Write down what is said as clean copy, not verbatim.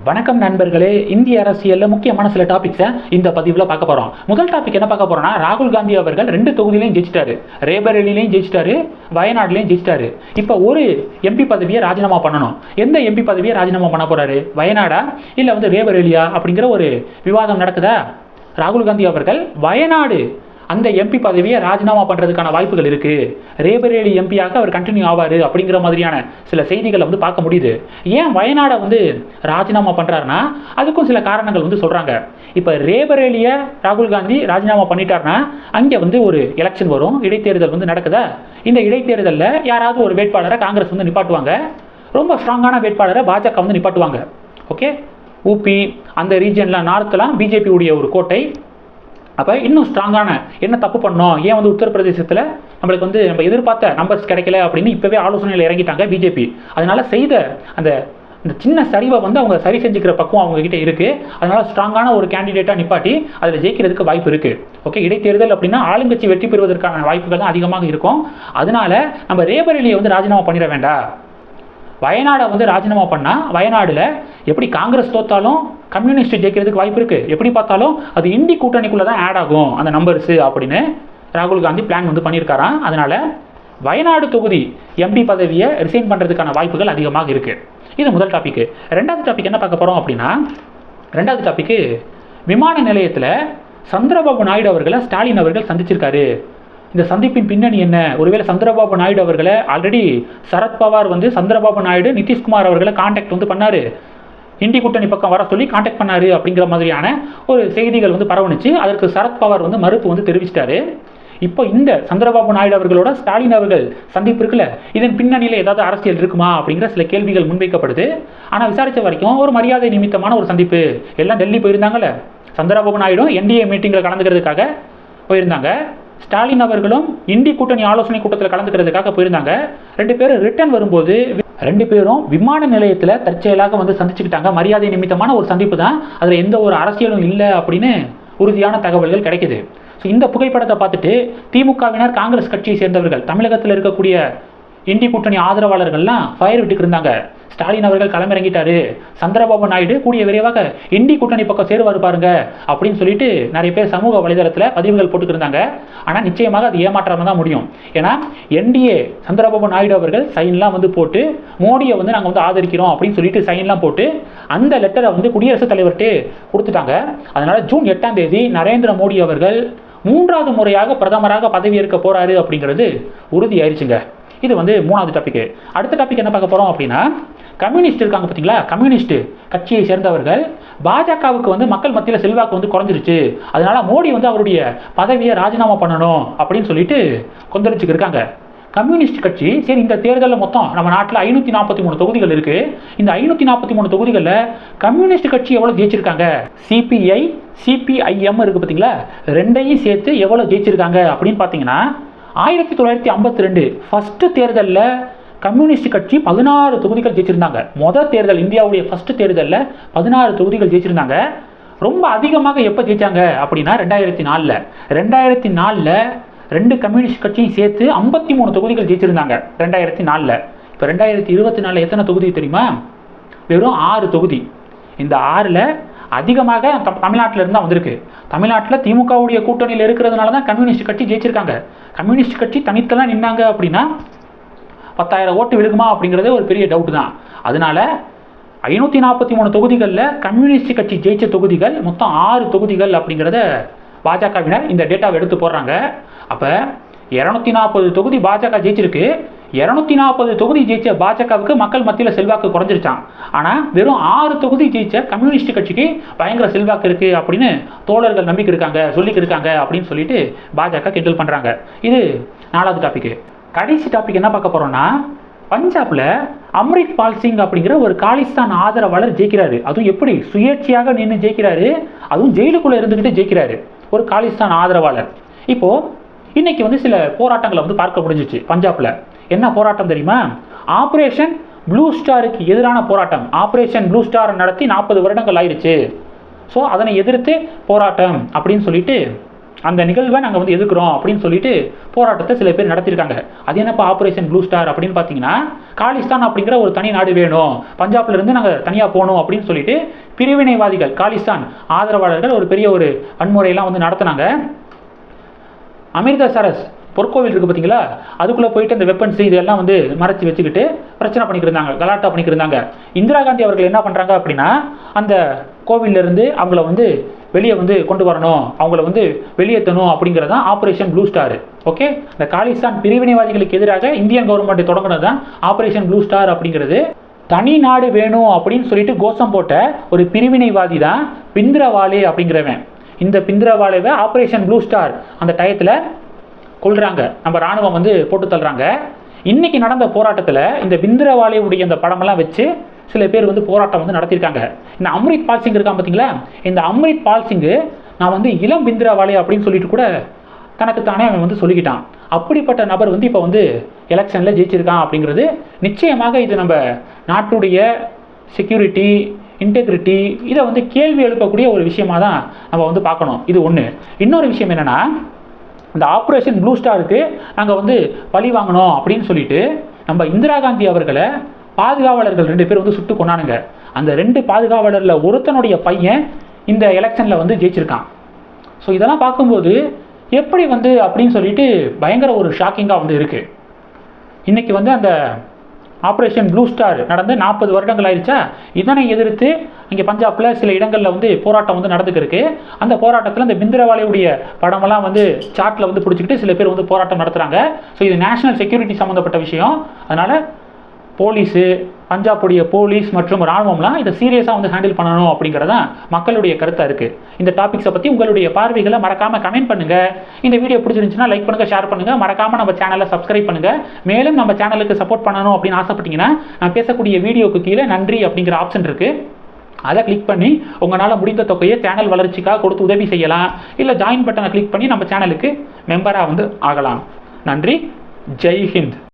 வணக்கம் நண்பர்களே. இந்திய அரசியலில் முக்கியமான சில டாபிக்ஸை இந்த பதிவில் பார்க்க போகிறோம். முதல் டாபிக் என்ன பார்க்க போகிறோம்னா, ராகுல் காந்தி அவர்கள் 2 தொகுதியிலையும் ஜெயிச்சிட்டாரு. ரேபரேலிலையும் ஜெயிச்சிட்டாரு, வயநாடுலையும் ஜெயிச்சிட்டாரு. இப்போ ஒரு எம்பி பதவியை ராஜினாமா பண்ணணும். எந்த எம்பி பதவியை ராஜினாமா பண்ண போகிறாரு? வயநாடா இல்லை ரேபரேலியா அப்படிங்கிற ஒரு விவாதம் நடக்குதா? ராகுல் காந்தி அவர்கள் வயநாடு அந்த எம்பி பதவியை ராஜினாமா பண்ணுறதுக்கான வாய்ப்புகள் இருக்குது. ரேபரேலி எம்பியாக அவர் கண்டினியூ ஆவார் அப்படிங்கிற மாதிரியான சில செய்திகளை பார்க்க முடியுது. ஏன் வயநாடை ராஜினாமா பண்ணுறாருன்னா, அதுக்கும் சில காரணங்கள் சொல்கிறாங்க. இப்போ ரேபரேலியை ராகுல் காந்தி ராஜினாமா பண்ணிட்டாருன்னா, அங்கே ஒரு எலெக்ஷன் வரும், இடைத்தேர்தல் நடக்குதா? இந்த இடைத்தேர்தலில் யாராவது ஒரு வேட்பாளரை காங்கிரஸ் நிப்பாட்டுவாங்க. ரொம்ப ஸ்ட்ராங்கான வேட்பாளரை பாஜக நிப்பாட்டுவாங்க. ஓகே, ஊபி அந்த ரீஜனில் நார்த்தெலாம் பிஜேபி உடைய ஒரு கோட்டை. அப்போ இன்னும் ஸ்ட்ராங்கான என்ன தப்பு பண்ணோம், ஏன் உத்தரப்பிரதேசத்தில் நம்மளுக்கு நம்ம எதிர்பார்த்த நம்பர்ஸ் கிடைக்கல அப்படின்னு இப்போவே ஆலோசனையில் இறங்கிட்டாங்க பிஜேபி. அதனால் செய்த அந்த சின்ன சரிவை அவங்க சரி செஞ்சுக்கிற பக்குவம் அவங்ககிட்ட இருக்குது. அதனால் ஸ்ட்ராங்கான ஒரு கேண்டிடேட்டாக நிப்பாட்டி அதில் ஜெயிக்கிறதுக்கு வாய்ப்பு இருக்குது. ஓகே, இடைத்தேர்தல் அப்படின்னா ஆளுங்கட்சி வெற்றி பெறுவதற்கான வாய்ப்புகள் தான் அதிகமாக இருக்கும். அதனால நம்ம ரேபரேலியை ராஜினாமா பண்ணிட வேண்டாம். வயநாடை ராஜினாமா பண்ணால் வயநாடில் எப்படி காங்கிரஸ் தோத்தாலும் கம்யூனிஸ்ட் ஜெயிக்கிறதுக்கு வாய்ப்பு இருக்குது. எப்படி பார்த்தாலும் அது இந்தி கூட்டணிக்குள்ளே தான் ஆட் ஆகும் அந்த நம்பர்ஸு அப்படின்னு ராகுல் காந்தி பிளான் பண்ணியிருக்காராம். அதனால் வயநாடு தொகுதி எம்பி பதவியை ரிசைன் பண்ணுறதுக்கான வாய்ப்புகள் அதிகமாக இருக்குது. இது முதல் டாப்பிக்கு. ரெண்டாவது டாபிக் என்ன பார்க்க போகிறோம் அப்படின்னா, ரெண்டாவது டாப்பிக்கு விமான நிலையத்தில் சந்திரபாபு நாயுடு அவர்களை ஸ்டாலின் அவர்கள் சந்திச்சிருக்காரு. இந்த சந்திப்பின் பின்னணி என்ன? ஒருவேளை சந்திரபாபு நாயுடு அவர்களை ஆல்ரெடி சரத்பவார் சந்திரபாபு நாயுடு நிதிஷ்குமார் அவர்களை கான்டாக்ட் பண்ணார். இந்தி கூட்டணி பக்கம் வர சொல்லி கான்டாக்ட் பண்ணாரு அப்படிங்கிற மாதிரியான ஒரு செய்திகள் பரவணுச்சு. அதற்கு சரத்பவார் மறுப்பு தெரிவிச்சிட்டாரு. இப்போ இந்த சந்திரபாபு நாயுடு அவர்களோட ஸ்டாலின் அவர்கள் சந்திப்பு இருக்குல்ல, இதன் பின்னணியில் ஏதாவது அரசியல் இருக்குமா அப்படிங்கிற சில கேள்விகள் முன்வைக்கப்படுது. ஆனால் விசாரித்த வரைக்கும் ஒரு மரியாதை நிமித்தமான ஒரு சந்திப்பு. எல்லாம் டெல்லி போயிருந்தாங்கல்ல, சந்திரபாபு நாயுடும் என்டிஏ மீட்டிங்கில் கலந்துக்கிறதுக்காக போயிருந்தாங்க. ஸ்டாலின் அவர்களும் இந்தி கூட்டணி ஆலோசனை கூட்டத்தில் கலந்துக்கிறதுக்காக போயிருந்தாங்க. 2 பேரும் ரிட்டர்ன் வரும்போது 2 பேரும் விமான நிலையத்தில் தற்செயலாக சந்திச்சுக்கிட்டாங்க. மரியாதை நிமித்தமான ஒரு சந்திப்பு தான், அதில் எந்த ஒரு அரசியலும் இல்லை அப்படின்னு உறுதியான தகவல்கள் கிடைக்குது. ஸோ இந்த புகைப்படத்தை பார்த்துட்டு திமுகவினர், காங்கிரஸ் கட்சியை சேர்ந்தவர்கள், தமிழகத்தில் இருக்கக்கூடிய இந்தி கூட்டணி ஆதரவாளர்கள்லாம் ஃபயர் விட்டுக்கு இருந்தாங்க. ஸ்டாலின் அவர்கள் களமிறங்கிட்டாரு, சந்திரபாபு நாயுடு கூடிய விரைவாக இந்தி கூட்டணி பக்கம் சேருவார் பாருங்க அப்படின்னு சொல்லிட்டு நிறைய பேர் சமூக வலைதளத்தில் பதிவுகள் போட்டுக்கிருந்தாங்க. ஆனால் நிச்சயமாக அது ஏமாற்றாமல் தான் முடியும். ஏன்னா என்டிஏ சந்திரபாபு நாயுடு அவர்கள் சைன்லாம் போட்டு மோடியை நாங்கள் ஆதரிக்கிறோம் அப்படின்னு சொல்லிட்டு சைன்லாம் போட்டு அந்த லெட்டரை குடியரசுத் தலைவர்கிட்ட கொடுத்துட்டாங்க. அதனால ஜூன் 8ஆம் தேதி நரேந்திர மோடி அவர்கள் 3வது முறையாக பிரதமராக பதவியேற்க போறாரு அப்படிங்கிறது உறுதி ஆயிடுச்சுங்க. இது 3வது டாபிக். அடுத்த டாபிக் என்ன பார்க்க போகிறோம் அப்படின்னா, கம்யூனிஸ்ட் இருக்காங்க பார்த்தீங்களா, கம்யூனிஸ்ட் கட்சியை சேர்ந்தவர்கள் பாஜகவுக்கு மக்கள் மத்தியில் செல்வாக்கு குறைஞ்சிருச்சு, அதனால மோடி அவருடைய பதவியை ராஜினாமா பண்ணணும் அப்படின்னு சொல்லிட்டு கொந்தளிச்சுக்கு இருக்காங்க. கம்யூனிஸ்ட் கட்சி சரி, இந்த தேர்தலில் மொத்தம் நம்ம நாட்டில் 543 தொகுதிகள் இருக்குது. இந்த 543 தொகுதிகளில் கம்யூனிஸ்ட் கட்சி எவ்வளோ ஜெயிச்சிருக்காங்க? சிபிஐ சிபிஐஎம் இருக்குது பார்த்தீங்களா, 2ஐயும் சேர்த்து எவ்வளோ ஜெயிச்சிருக்காங்க அப்படின்னு பார்த்தீங்கன்னா, 1952 ஃபஸ்ட்டு தேர்தலில் கம்யூனிஸ்ட் கட்சி 16 தொகுதிகள் ஜெயிச்சிருந்தாங்க. முதல் தேர்தல், இந்தியாவுடைய ஃபஸ்ட்டு தேர்தலில் 16 தொகுதிகள் ஜெயிச்சிருந்தாங்க. ரொம்ப அதிகமாக எப்போ ஜெயிச்சாங்க அப்படின்னா 2004. 2004 2 கம்யூனிஸ்ட் கட்சியும் சேர்த்து 53 தொகுதிகள் ஜெயிச்சிருந்தாங்க 2004. இப்போ 2024 எத்தனை தொகுதி தெரியுமா? வெறும் 6 தொகுதி. இந்த 6ல் அதிகமாக தமிழ்நாட்டில் இருந்தால் வந்திருக்கு. தமிழ்நாட்டில் திமுகவுடைய கூட்டணியில் இருக்கிறதுனால தான் கம்யூனிஸ்ட் கட்சி ஜெயிச்சிருக்காங்க. கம்யூனிஸ்ட் கட்சி தனித்தெல்லாம் நின்னாங்க அப்படின்னா 10,000 ஓட்டு விழுகுமா அப்படிங்கிறதே ஒரு பெரிய டவுட் தான். அதனால 543 தொகுதிகளில் கம்யூனிஸ்ட் கட்சி ஜெயிச்ச தொகுதிகள் மொத்தம் 6 தொகுதிகள் அப்படிங்கிறத பாஜகவினர் இந்த டேட்டாவை எடுத்து போடுறாங்க. அப்போ 240 தொகுதி பாஜக ஜெயிச்சிருக்கு. 240 தொகுதி ஜெயிச்ச பாஜகவுக்கு மக்கள் மத்தியில் செல்வாக்கு குறைஞ்சிருச்சான். ஆனால் வெறும் 6 தொகுதி ஜெயிச்ச கம்யூனிஸ்ட் கட்சிக்கு பயங்கர செல்வாக்கு இருக்குது அப்படின்னு தோழர்கள் நம்பிக்கை இருக்காங்க, சொல்லிக்கிருக்காங்க அப்படின்னு சொல்லிட்டு பாஜக கிண்டல் பண்ணுறாங்க. இது 4வது டாபிக். கடைசி டாபிக் என்ன பார்க்க போகிறோம்னா, பஞ்சாபில் அம்ரித் பால் சிங் அப்படிங்கிற ஒரு காலிஸ்தான் ஆதரவாளர் ஜெயிக்கிறாரு. அதுவும் எப்படி சுயேட்சையாக நின்று ஜெயிக்கிறாரு, அதுவும் ஜெயிலுக்குள்ளே இருந்துக்கிட்டு ஜெயிக்கிறாரு ஒரு காலிஸ்தான் ஆதரவாளர். இப்போது இன்னைக்கு சில போராட்டங்களை பார்க்க முடிஞ்சிச்சு பஞ்சாபில். என்ன போராட்டம் தெரியுமா? ஆப்ரேஷன் ப்ளூ ஸ்டாருக்கு எதிரான போராட்டம். ஆப்ரேஷன் ப்ளூ ஸ்டார் நடத்தி 40 வருடங்கள் ஆயிடுச்சு. ஸோ அதனை எதிர்த்து போராட்டம் அப்படின்னு சொல்லிட்டு அந்த நிகழ்வை நாங்கள் வந்து எதிர்க்கிறோம் அப்படின்னு சொல்லிட்டு போராட்டத்தை சில பேர் நடத்தியிருக்காங்க. அது என்னப்பா ஆப்ரேஷன் ப்ளூ ஸ்டார் அப்படின்னு பார்த்தீங்கன்னா, காலிஸ்தான் அப்படிங்கிற ஒரு தனி நாடு வேணும், பஞ்சாப்ல இருந்து நாங்கள் தனியாக போகணும் அப்படின்னு சொல்லிட்டு பிரிவினைவாதிகள், காலிஸ்தான் ஆதரவாளர்கள் ஒரு பெரிய ஒரு வன்முறையெல்லாம் வந்து நடத்தினாங்க. அமிர்தசரஸ் பொற்கோவில் இருக்குது பார்த்தீங்களா, அதுக்குள்ளே போயிட்டு அந்த வெப்பன்ஸ் இதெல்லாம் வந்து மறைச்சி வச்சுக்கிட்டு பிரச்சனை பண்ணிக்கிட்டு இருந்தாங்க, கலாட்டா பண்ணிக்கிட்டு இருந்தாங்க. இந்திரா காந்தி அவர்கள் என்ன பண்ணுறாங்க அப்படின்னா, அந்த கோவிலிருந்து அவங்கள வந்து வெளியே வந்து கொண்டு வரணும், அவங்கள வந்து வெளியேற்றணும் அப்படிங்கிறது தான் ஆப்ரேஷன் ப்ளூ ஸ்டார். ஓகே, இந்த காலிஸ்தான் பிரிவினைவாதிகளுக்கு எதிராக இந்தியன் கவர்மெண்ட் தொடங்கினது தான் ஆப்ரேஷன் ப்ளூ ஸ்டார் அப்படிங்கிறது. தனி நாடு வேணும் அப்படின்னு சொல்லிட்டு கோஷம் போட்ட ஒரு பிரிவினைவாதி தான் பிந்திரவாலே அப்படிங்கிறவன். இந்த பிந்திரவாலேவை ஆப்ரேஷன் ப்ளூ ஸ்டார் அந்த டயத்தில் கொள்றாங்க, நம்ம ராணுவம் வந்து போட்டு தள்ளுறாங்க. இன்னைக்கு நடந்த போராட்டத்தில் இந்த பிந்திரவாலேவுடைய அந்த படமெல்லாம் வச்சு சில பேர் வந்து போராட்டம் வந்து நடத்தியிருக்காங்க. இந்த அம்ரித் பால் சிங் இருக்கான் பார்த்தீங்களா, இந்த அம்ரித் பால் சிங்கு நான் வந்து இளம் பிந்திரவாலே அப்படின்னு சொல்லிட்டு கூட தனக்கு தானே அவன் வந்து சொல்லிக்கிட்டான். அப்படிப்பட்ட நபர் வந்து இப்போ வந்து எலெக்ஷனில் ஜெயிச்சிருக்கான் அப்படிங்கிறது நிச்சயமாக இது நம்ம நாட்டுடைய செக்யூரிட்டி, இன்டெகிரிட்டி இதை வந்து கேள்வி எழுப்பக்கூடிய ஒரு விஷயமாக தான் நம்ம வந்து பார்க்கணும். இது ஒன்று. இன்னொரு விஷயம் என்னென்னா, இந்த ஆப்ரேஷன் ப்ளூ ஸ்டாருக்கு நாங்கள் வந்து பழி வாங்கணும் அப்படின்னு சொல்லிட்டு நம்ம இந்திரா காந்தி அவர்களை பாதுகாவலர்கள் 2 பேர் வந்து சுட்டு கொண்டானுங்க. அந்த 2 பாதுகாவலரில் ஒருத்தனுடைய பையன் இந்த எலெக்ஷனில் வந்து ஜெயிச்சிருக்கான். ஸோ இதெல்லாம் பார்க்கும்போது எப்படி வந்து அப்படின்னு சொல்லிட்டு பயங்கர ஒரு ஷாக்கிங்காக வந்து இருக்குது. இன்றைக்கி வந்து அந்த ஆப்ரேஷன் ப்ளூ ஸ்டார் நடந்து 40 வருடங்கள் ஆயிடுச்சா, இதனை எதிர்த்து இங்கே பஞ்சாபில் சில இடங்களில் வந்து போராட்டம் வந்து நடந்துக்கிருக்கு. அந்த போராட்டத்தில் இந்த பிந்திரவாலேவுடைய படமெல்லாம் வந்து சார்ட்டில் வந்து பிடிச்சிக்கிட்டு சில பேர் வந்து போராட்டம் நடத்துகிறாங்க. ஸோ இது நேஷனல் செக்யூரிட்டி சம்மந்தப்பட்ட விஷயம். அதனால் போலீஸு, பஞ்சாபுடைய போலீஸ் மற்றும் இராணுவம்லாம் இதை சீரியஸாக வந்து ஹேண்டில் பண்ணணும் அப்படிங்கிறது தான் மக்களுடைய கருத்தாக இருக்குது. இந்த டாபிக்ஸை பற்றி உங்களுடைய பார்வைகளை மறக்காமல் கமெண்ட் பண்ணுங்கள். இந்த வீடியோ பிடிச்சிருந்துச்சுன்னா லைக் பண்ணுங்கள், ஷேர் பண்ணுங்கள், மறக்காமல் நம்ம சேனலை சப்ஸ்கிரைப் பண்ணுங்கள். மேலும் நம்ம சேனலுக்கு சப்போர்ட் பண்ணணும் அப்படின்னு ஆசைப்பட்டீங்கன்னா நான் பேசக்கூடிய வீடியோக்கு கீழே நன்றி அப்படிங்கிற ஆப்ஷன் இருக்குது, அதை கிளிக் பண்ணி உங்களால் முடிந்த தொகையை சேனல் வளர்ச்சிக்காக கொடுத்து உதவி செய்யலாம். இல்லை ஜாயின் பட்டனை கிளிக் பண்ணி நம்ம சேனலுக்கு மெம்பராக வந்து ஆகலாம். நன்றி. ஜெய் ஹிந்த்.